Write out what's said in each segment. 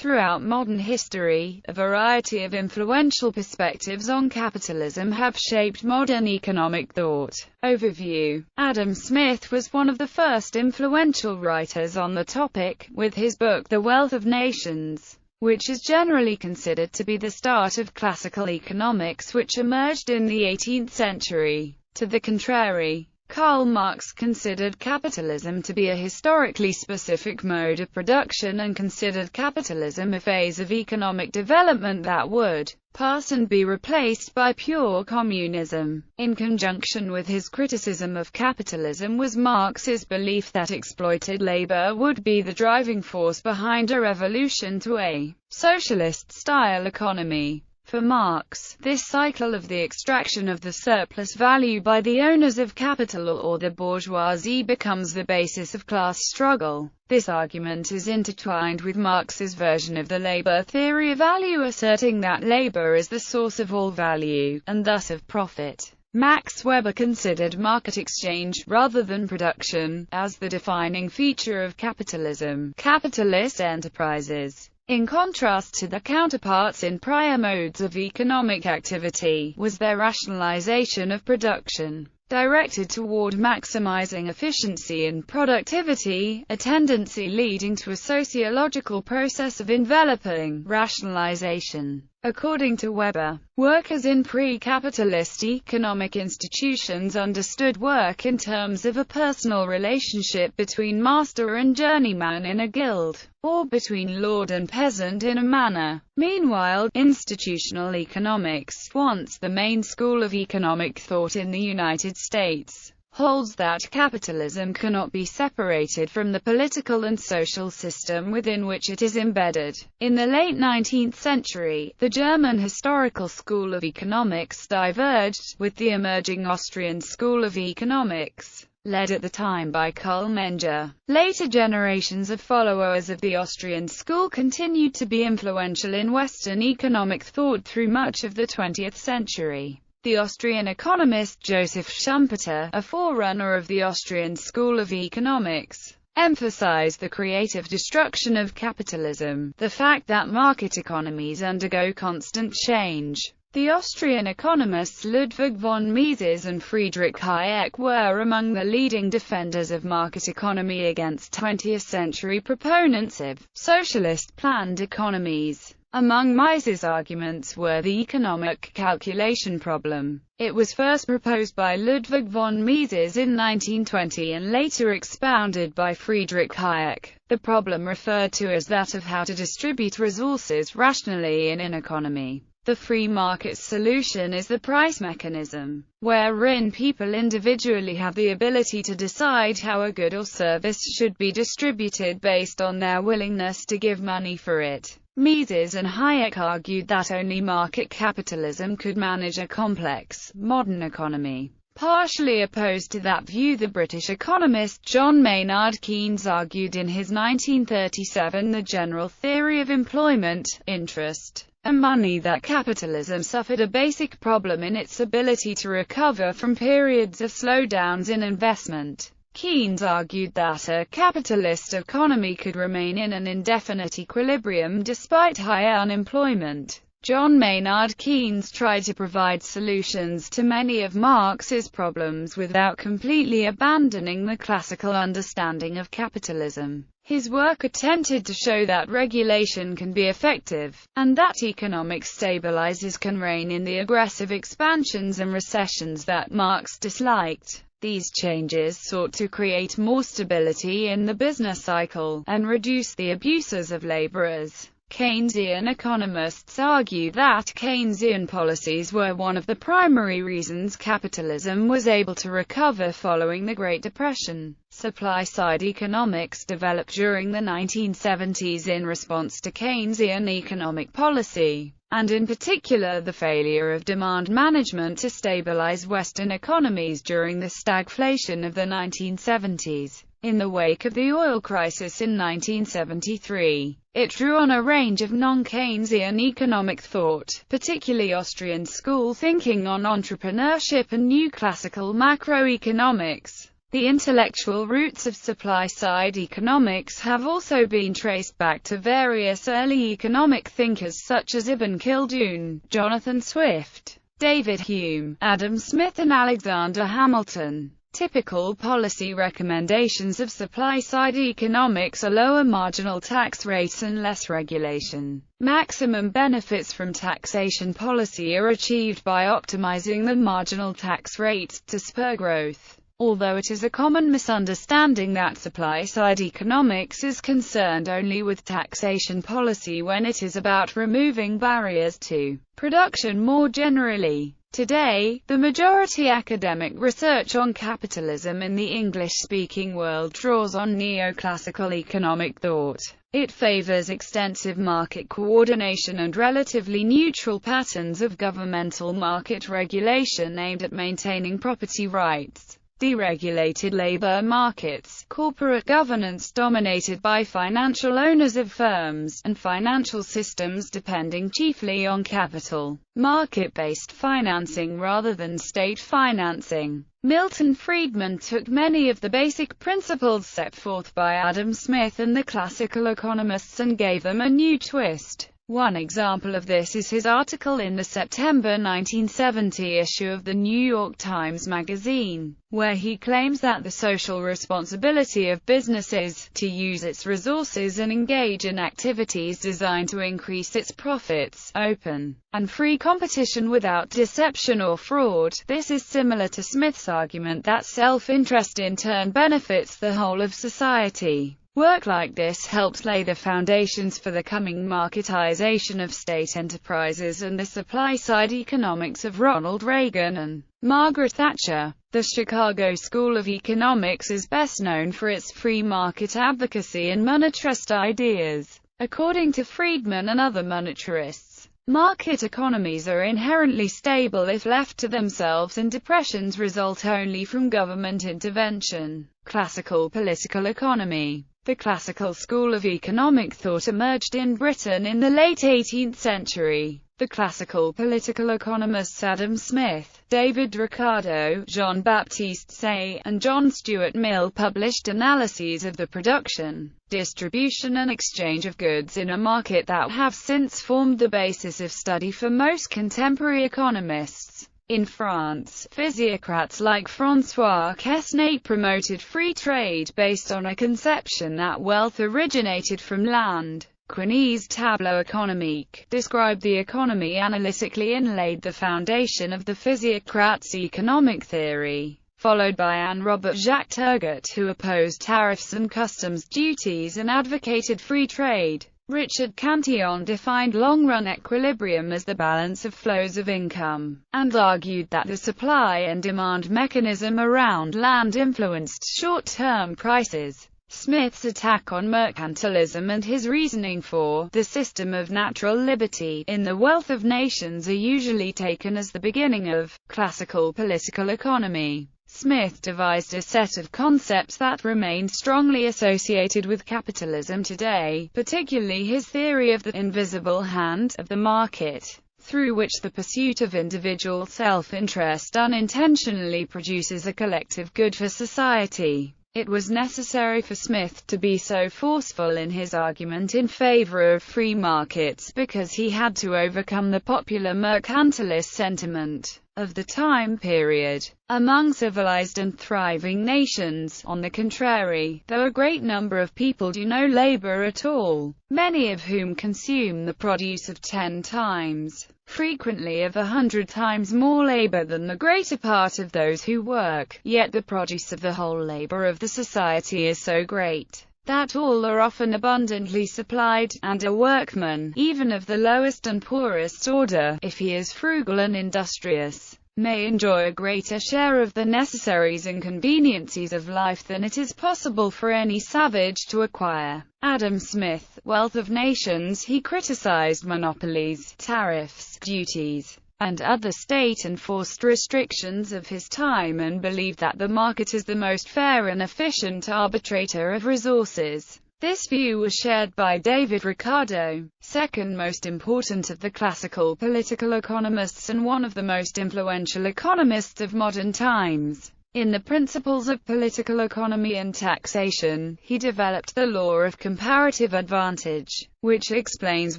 Throughout modern history, a variety of influential perspectives on capitalism have shaped modern economic thought. Overview. Adam Smith was one of the first influential writers on the topic, with his book The Wealth of Nations, which is generally considered to be the start of classical economics, which emerged in the 18th century. To the contrary, Karl Marx considered capitalism to be a historically specific mode of production and considered capitalism a phase of economic development that would pass and be replaced by pure communism. In conjunction with his criticism of capitalism was Marx's belief that exploited labor would be the driving force behind a revolution to a socialist-style economy. For Marx, this cycle of the extraction of the surplus value by the owners of capital or the bourgeoisie becomes the basis of class struggle. This argument is intertwined with Marx's version of the labor theory of value, asserting that labor is the source of all value, and thus of profit. Max Weber considered market exchange, rather than production, as the defining feature of capitalism. Capitalist enterprises, in contrast to their counterparts in prior modes of economic activity, was their rationalization of production, directed toward maximizing efficiency and productivity, a tendency leading to a sociological process of enveloping rationalization. According to Weber, workers in pre-capitalist economic institutions understood work in terms of a personal relationship between master and journeyman in a guild, or between lord and peasant in a manor. Meanwhile, institutional economics, once the main school of economic thought in the United States, holds that capitalism cannot be separated from the political and social system within which it is embedded. In the late 19th century, the German historical school of economics diverged, with the emerging Austrian school of economics, led at the time by Karl Menger. Later generations of followers of the Austrian school continued to be influential in Western economic thought through much of the 20th century. The Austrian economist Joseph Schumpeter, a forerunner of the Austrian school of economics, emphasized the creative destruction of capitalism, the fact that market economies undergo constant change. The Austrian economists Ludwig von Mises and Friedrich Hayek were among the leading defenders of market economy against 20th-century proponents of socialist planned economies. Among Mises' arguments were the economic calculation problem. It was first proposed by Ludwig von Mises in 1920 and later expounded by Friedrich Hayek. The problem referred to as that of how to distribute resources rationally in an economy. The free market solution is the price mechanism, wherein people individually have the ability to decide how a good or service should be distributed based on their willingness to give money for it. Mises and Hayek argued that only market capitalism could manage a complex, modern economy. Partially opposed to that view, the British economist John Maynard Keynes argued in his 1937 The General Theory of Employment, Interest, and Money that capitalism suffered a basic problem in its ability to recover from periods of slowdowns in investment. Keynes argued that a capitalist economy could remain in an indefinite equilibrium despite high unemployment. John Maynard Keynes tried to provide solutions to many of Marx's problems without completely abandoning the classical understanding of capitalism. His work attempted to show that regulation can be effective, and that economic stabilizers can rein in the aggressive expansions and recessions that Marx disliked. These changes sought to create more stability in the business cycle, and reduce the abuses of laborers. Keynesian economists argue that Keynesian policies were one of the primary reasons capitalism was able to recover following the Great Depression. Supply-side economics developed during the 1970s in response to Keynesian economic policy, and in particular the failure of demand management to stabilize Western economies during the stagflation of the 1970s. In the wake of the oil crisis in 1973, it drew on a range of non-Keynesian economic thought, particularly Austrian school thinking on entrepreneurship and new classical macroeconomics. The intellectual roots of supply-side economics have also been traced back to various early economic thinkers such as Ibn Khaldun, Jonathan Swift, David Hume, Adam Smith and Alexander Hamilton. Typical policy recommendations of supply-side economics are lower marginal tax rates and less regulation. Maximum benefits from taxation policy are achieved by optimizing the marginal tax rate to spur growth. Although it is a common misunderstanding that supply-side economics is concerned only with taxation policy when it is about removing barriers to production more generally. Today, the majority academic research on capitalism in the English-speaking world draws on neoclassical economic thought. It favors extensive market coordination and relatively neutral patterns of governmental market regulation aimed at maintaining property rights. Deregulated labor markets, corporate governance dominated by financial owners of firms, and financial systems depending chiefly on capital market-based financing rather than state financing. Milton Friedman took many of the basic principles set forth by Adam Smith and the classical economists and gave them a new twist. One example of this is his article in the September 1970 issue of the New York Times Magazine, where he claims that the social responsibility of business is to use its resources and engage in activities designed to increase its profits, open and free competition without deception or fraud. This is similar to Smith's argument that self-interest in turn benefits the whole of society. Work like this helped lay the foundations for the coming marketization of state enterprises and the supply-side economics of Ronald Reagan and Margaret Thatcher. The Chicago School of Economics is best known for its free market advocacy and monetarist ideas. According to Friedman and other monetarists, market economies are inherently stable if left to themselves, and depressions result only from government intervention. Classical political economy. The classical school of economic thought emerged in Britain in the late 18th century. The classical political economists Adam Smith, David Ricardo, Jean-Baptiste Say, and John Stuart Mill published analyses of the production, distribution and exchange of goods in a market that have since formed the basis of study for most contemporary economists. In France, physiocrats like François Quesnay promoted free trade based on a conception that wealth originated from land. Quesnay's tableau économique described the economy analytically and laid the foundation of the physiocrats' economic theory, followed by Anne-Robert Jacques Turgot, who opposed tariffs and customs duties and advocated free trade. Richard Cantillon defined long-run equilibrium as the balance of flows of income, and argued that the supply and demand mechanism around land influenced short-term prices. Smith's attack on mercantilism and his reasoning for the system of natural liberty in the wealth of nations are usually taken as the beginning of classical political economy. Smith devised a set of concepts that remain strongly associated with capitalism today, particularly his theory of the invisible hand of the market, through which the pursuit of individual self-interest unintentionally produces a collective good for society. It was necessary for Smith to be so forceful in his argument in favor of free markets because he had to overcome the popular mercantilist sentiment of the time period. Among civilized and thriving nations, on the contrary, though a great number of people do no labor at all, many of whom consume the produce of 10 times, frequently of 100 times more labor than the greater part of those who work, yet the produce of the whole labor of the society is so great that all are often abundantly supplied, and a workman, even of the lowest and poorest order, if he is frugal and industrious, may enjoy a greater share of the necessaries and conveniencies of life than it is possible for any savage to acquire. Adam Smith, Wealth of Nations. He criticized monopolies, tariffs, duties, and other state-enforced restrictions of his time and believed that the market is the most fair and efficient arbitrator of resources. This view was shared by David Ricardo, second most important of the classical political economists and one of the most influential economists of modern times. In the Principles of Political Economy and Taxation, he developed the law of comparative advantage, which explains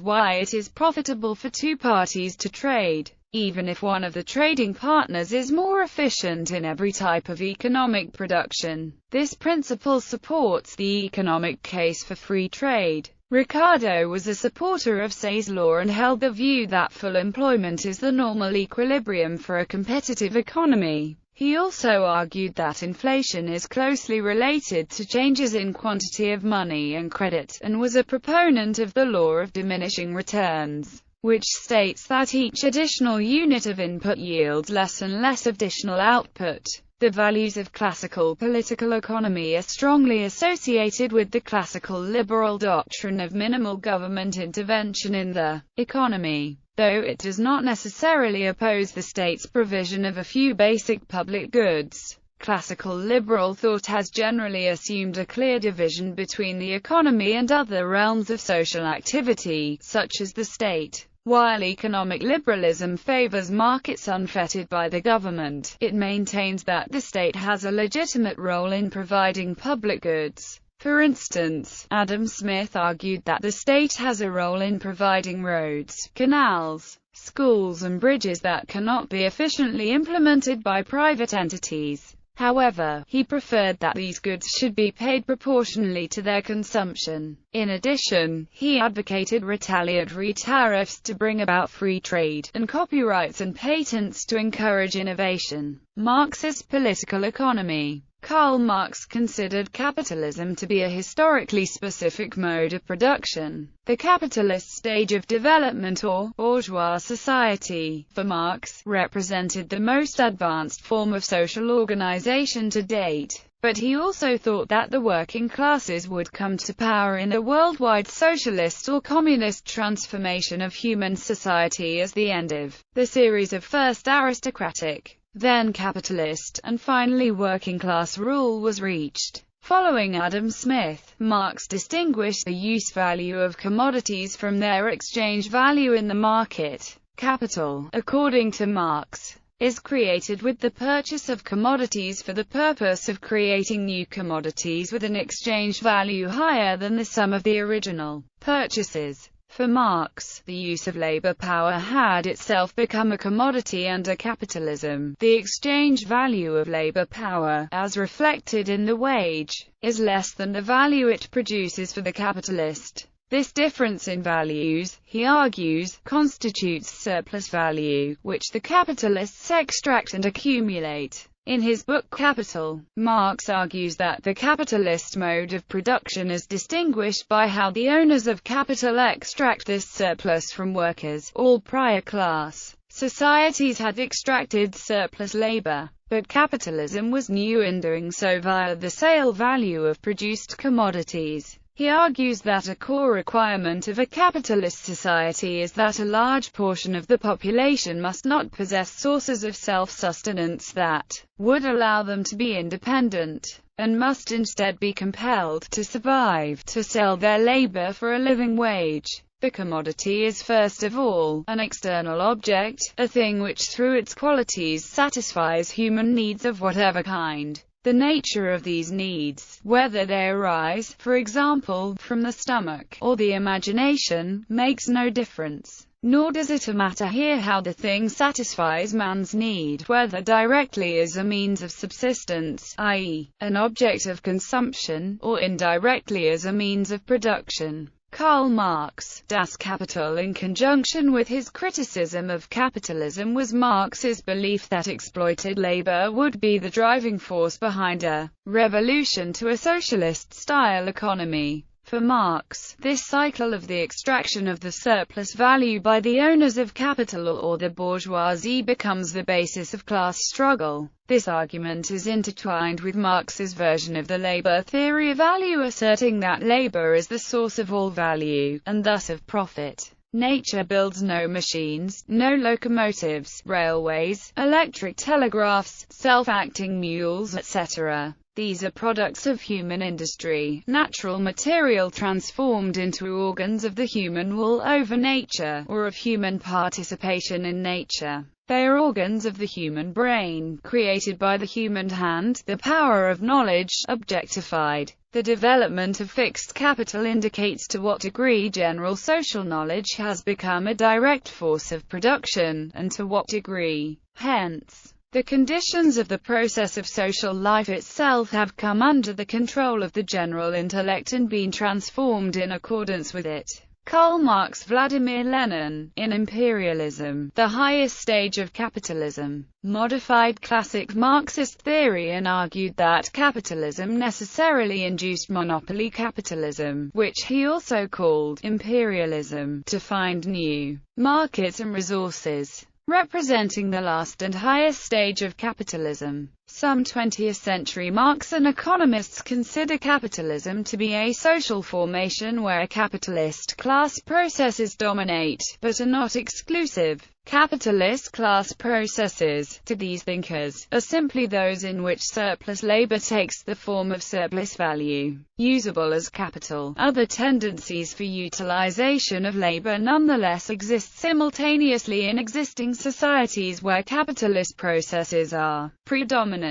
why it is profitable for two parties to trade, even if one of the trading partners is more efficient in every type of economic production. This principle supports the economic case for free trade. Ricardo was a supporter of Say's law and held the view that full employment is the normal equilibrium for a competitive economy. He also argued that inflation is closely related to changes in quantity of money and credit, and was a proponent of the law of diminishing returns, which states that each additional unit of input yields less and less additional output. The values of classical political economy are strongly associated with the classical liberal doctrine of minimal government intervention in the economy, though it does not necessarily oppose the state's provision of a few basic public goods. Classical liberal thought has generally assumed a clear division between the economy and other realms of social activity, such as the state. While economic liberalism favors markets unfettered by the government, it maintains that the state has a legitimate role in providing public goods. For instance, Adam Smith argued that the state has a role in providing roads, canals, schools and bridges that cannot be efficiently implemented by private entities. However, he preferred that these goods should be paid proportionally to their consumption. In addition, he advocated retaliatory tariffs to bring about free trade, and copyrights and patents to encourage innovation. Marxist political economy. Karl Marx considered capitalism to be a historically specific mode of production. The capitalist stage of development, or bourgeois society, for Marx, represented the most advanced form of social organization to date. But he also thought that the working classes would come to power in a worldwide socialist or communist transformation of human society as the end of the series of first aristocratic, then capitalist, and finally working-class rule was reached. Following Adam Smith, Marx distinguished the use value of commodities from their exchange value in the market. Capital, according to Marx, is created with the purchase of commodities for the purpose of creating new commodities with an exchange value higher than the sum of the original purchases. For Marx, the use of labor power had itself become a commodity under capitalism. The exchange value of labor power, as reflected in the wage, is less than the value it produces for the capitalist. This difference in values, he argues, constitutes surplus value, which the capitalists extract and accumulate. In his book Capital, Marx argues that the capitalist mode of production is distinguished by how the owners of capital extract this surplus from workers. All prior class societies had extracted surplus labor, but capitalism was new in doing so via the sale value of produced commodities. He argues that a core requirement of a capitalist society is that a large portion of the population must not possess sources of self-sustenance that would allow them to be independent, and must instead be compelled to survive, to sell their labor for a living wage. The commodity is first of all an external object, a thing which through its qualities satisfies human needs of whatever kind. The nature of these needs, whether they arise, for example, from the stomach, or the imagination, makes no difference. Nor does it matter here how the thing satisfies man's need, whether directly as a means of subsistence, i.e., an object of consumption, or indirectly as a means of production. Karl Marx, Das Kapital. In conjunction with his criticism of capitalism was Marx's belief that exploited labor would be the driving force behind a revolution to a socialist-style economy. For Marx, this cycle of the extraction of the surplus value by the owners of capital or the bourgeoisie becomes the basis of class struggle. This argument is intertwined with Marx's version of the labor theory of value, asserting that labor is the source of all value, and thus of profit. Nature builds no machines, no locomotives, railways, electric telegraphs, self-acting mules, etc. These are products of human industry, natural material transformed into organs of the human will over nature, or of human participation in nature. They are organs of the human brain, created by the human hand, the power of knowledge, objectified. The development of fixed capital indicates to what degree general social knowledge has become a direct force of production, and to what degree, hence, the conditions of the process of social life itself have come under the control of the general intellect and been transformed in accordance with it. Karl Marx, Vladimir Lenin, in Imperialism, the highest stage of capitalism, modified classic Marxist theory and argued that capitalism necessarily induced monopoly capitalism, which he also called imperialism, to find new markets and resources, representing the last and highest stage of capitalism. Some 20th-century Marxian economists consider capitalism to be a social formation where capitalist class processes dominate, but are not exclusive. Capitalist class processes, to these thinkers, are simply those in which surplus labor takes the form of surplus value, usable as capital. Other tendencies for utilization of labor nonetheless exist simultaneously in existing societies where capitalist processes are predominant.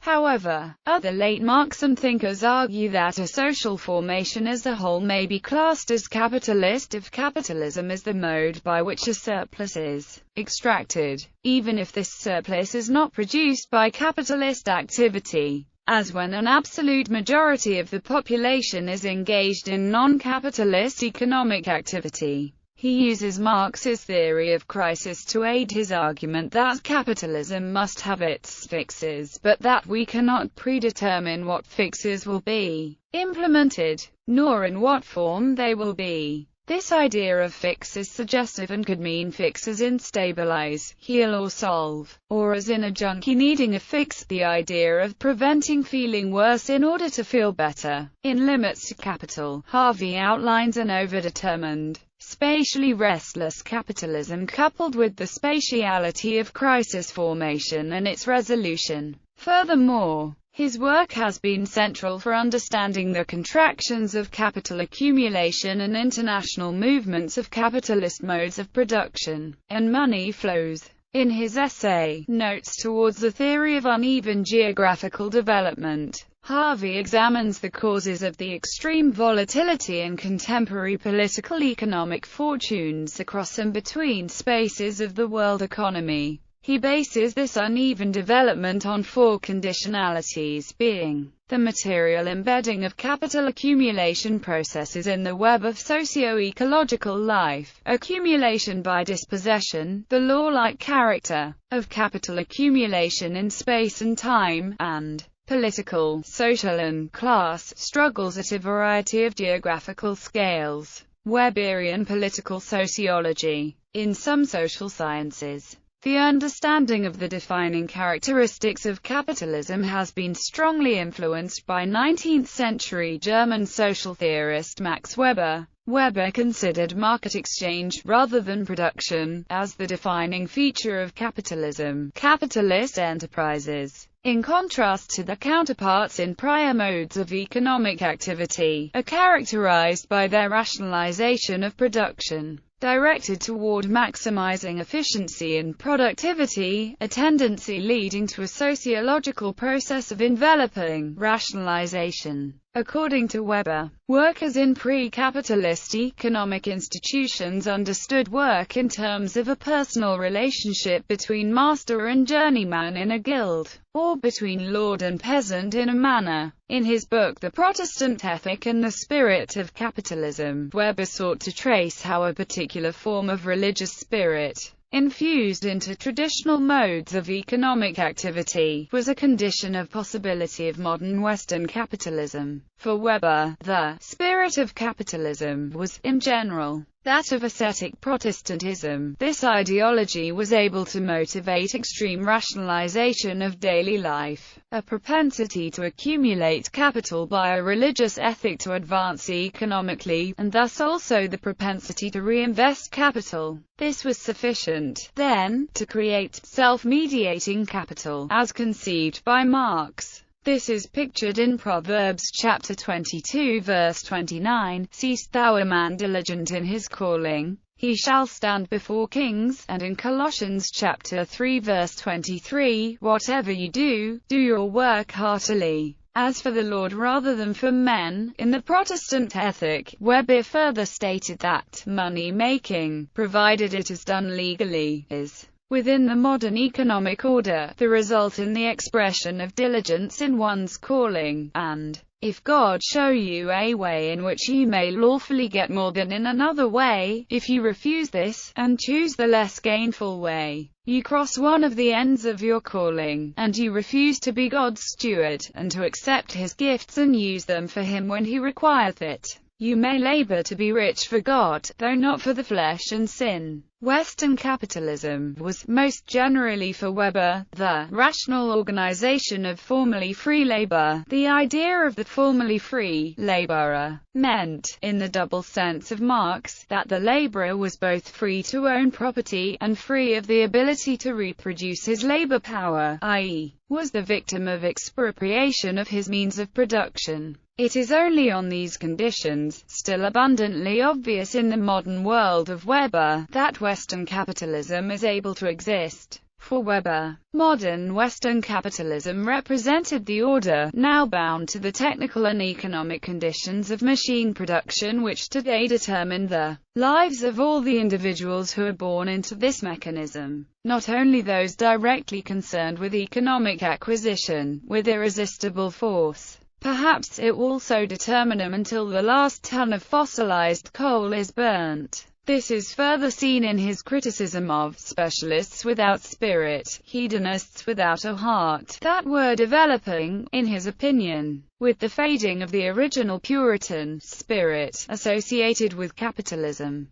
However, other late Marxian thinkers argue that a social formation as a whole may be classed as capitalist if capitalism is the mode by which a surplus is extracted, even if this surplus is not produced by capitalist activity, as when an absolute majority of the population is engaged in non-capitalist economic activity. He uses Marx's theory of crisis to aid his argument that capitalism must have its fixes, but that we cannot predetermine what fixes will be implemented, nor in what form they will be. This idea of fix is suggestive and could mean fix as in stabilize, heal or solve, or as in a junkie needing a fix, the idea of preventing feeling worse in order to feel better. In Limits to Capital, Harvey outlines an overdetermined, spatially restless capitalism coupled with the spatiality of crisis formation and its resolution. Furthermore, his work has been central for understanding the contractions of capital accumulation and international movements of capitalist modes of production and money flows. In his essay, Notes Towards the Theory of Uneven Geographical Development, Harvey examines the causes of the extreme volatility in contemporary political economic fortunes across and between spaces of the world economy. He bases this uneven development on four conditionalities, being the material embedding of capital accumulation processes in the web of socio-ecological life, accumulation by dispossession, the law-like character of capital accumulation in space and time, and political, social and class struggles at a variety of geographical scales. Weberian political sociology. In some social sciences, the understanding of the defining characteristics of capitalism has been strongly influenced by 19th-century German social theorist Max Weber. Weber considered market exchange, rather than production, as the defining feature of capitalism. Capitalist enterprises, in contrast to their counterparts in prior modes of economic activity, are characterized by their rationalization of production, directed toward maximizing efficiency and productivity, a tendency leading to a sociological process of enveloping rationalization. According to Weber, workers in pre-capitalist economic institutions understood work in terms of a personal relationship between master and journeyman in a guild, or between lord and peasant in a manor. In his book The Protestant Ethic and the Spirit of Capitalism, Weber sought to trace how a particular form of religious spirit, infused into traditional modes of economic activity, was a condition of possibility of modern Western capitalism. For Weber, the spirit of capitalism was, in general, that of ascetic Protestantism. This ideology was able to motivate extreme rationalization of daily life, a propensity to accumulate capital by a religious ethic to advance economically, and thus also the propensity to reinvest capital. This was sufficient, then, to create self-mediating capital, as conceived by Marx. This is pictured in Proverbs chapter 22 verse 29, "Seest thou a man diligent in his calling? he shall stand before kings, and in Colossians chapter 3 verse 23, whatever you do, do your work heartily, as for the Lord rather than for men. In the Protestant ethic, Weber further stated that money-making, provided it is done legally, is, within the modern economic order, the result in the expression of diligence in one's calling, and if God show you a way in which you may lawfully get more than in another way, if you refuse this, and choose the less gainful way, you cross one of the ends of your calling, and you refuse to be God's steward, and to accept his gifts and use them for him when he requireth it. You may labor to be rich for God, though not for the flesh and sin. Western capitalism was, most generally for Weber, the rational organization of formerly free labor. The idea of the formerly free laborer meant, in the double sense of Marx, that the laborer was both free to own property, and free of the ability to reproduce his labor power, i.e., was the victim of expropriation of his means of production. It is only on these conditions, still abundantly obvious in the modern world of Weber, that Western capitalism is able to exist. For Weber, modern Western capitalism represented the order, now bound to the technical and economic conditions of machine production, which today determine the lives of all the individuals who are born into this mechanism, not only those directly concerned with economic acquisition, with irresistible force. Perhaps it will also determine them until the last ton of fossilized coal is burnt. This is further seen in his criticism of specialists without spirit, hedonists without a heart, that were developing, in his opinion, with the fading of the original Puritan spirit associated with capitalism.